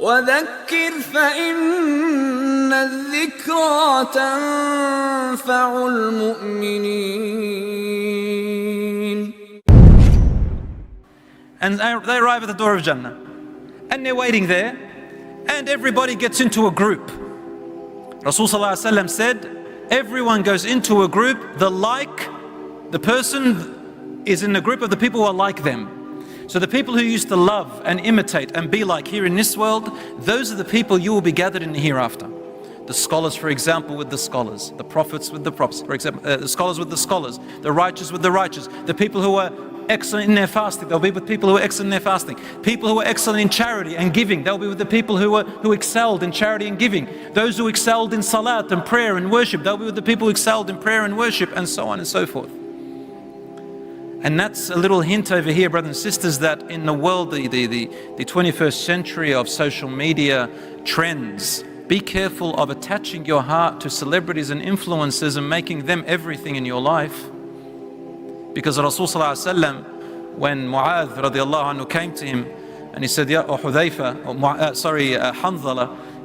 وذكر فإن الذكرى تنفع المؤمنين. And they arrive at the door of Jannah, and they're waiting there, and everybody gets into a group. Rasul ﷺ said, everyone goes into a group, the person is in the group of the people who are like them. So the people who used to love and imitate and be like here in this world, those are the people you will be gathered in the hereafter. The scholars, for example, with the scholars, the prophets with the prophets, for example, the scholars with the scholars, the righteous with the righteous, the people who are excellent in their fasting, they'll be with people who are excellent in their fasting. People who are excellent in charity and giving, they'll be with the people who excelled in charity and giving. Those who excelled in salat and prayer and worship, they'll be with the people who excelled in prayer and worship, and so on and so forth. And that's a little hint over here, brothers and sisters, that in the world, the 21st century of social media trends, be careful of attaching your heart to celebrities and influencers and making them everything in your life. Because Rasul ﷺ, when Mu'adh radiallahu anhu came to him and he said, Hanzala,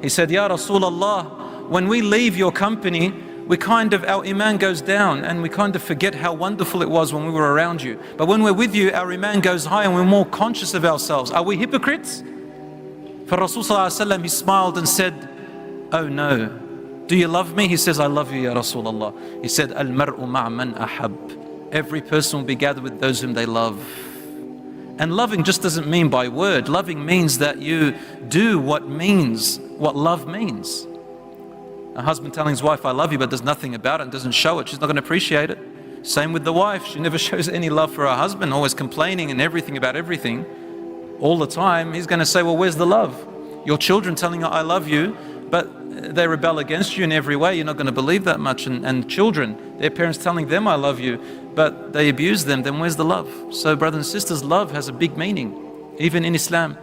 he said, Ya Rasulullah, when we leave your company, our iman goes down and we kind of forget how wonderful it was when we were around you. But when we're with you, our iman goes high and we're more conscious of ourselves. Are we hypocrites? For Rasul ﷺ, he smiled and said, oh no, do you love me? He says, I love you, Ya Rasulullah. He said, Al-mar'u ma'man ahab. Every person will be gathered with those whom they love. And loving just doesn't mean by word. Loving means that you do what love means. A husband telling his wife, I love you, but does nothing about it and doesn't show it, she's not going to appreciate it. Same with the wife. She never shows any love for her husband, always complaining and everything about everything all the time. He's going to say, well, where's the love? Your children telling her, I love you, but they rebel against you in every way. You're not going to believe that much. And children, their parents telling them, I love you, but they abuse them. Then where's the love? So brothers and sisters, love has a big meaning, even in Islam.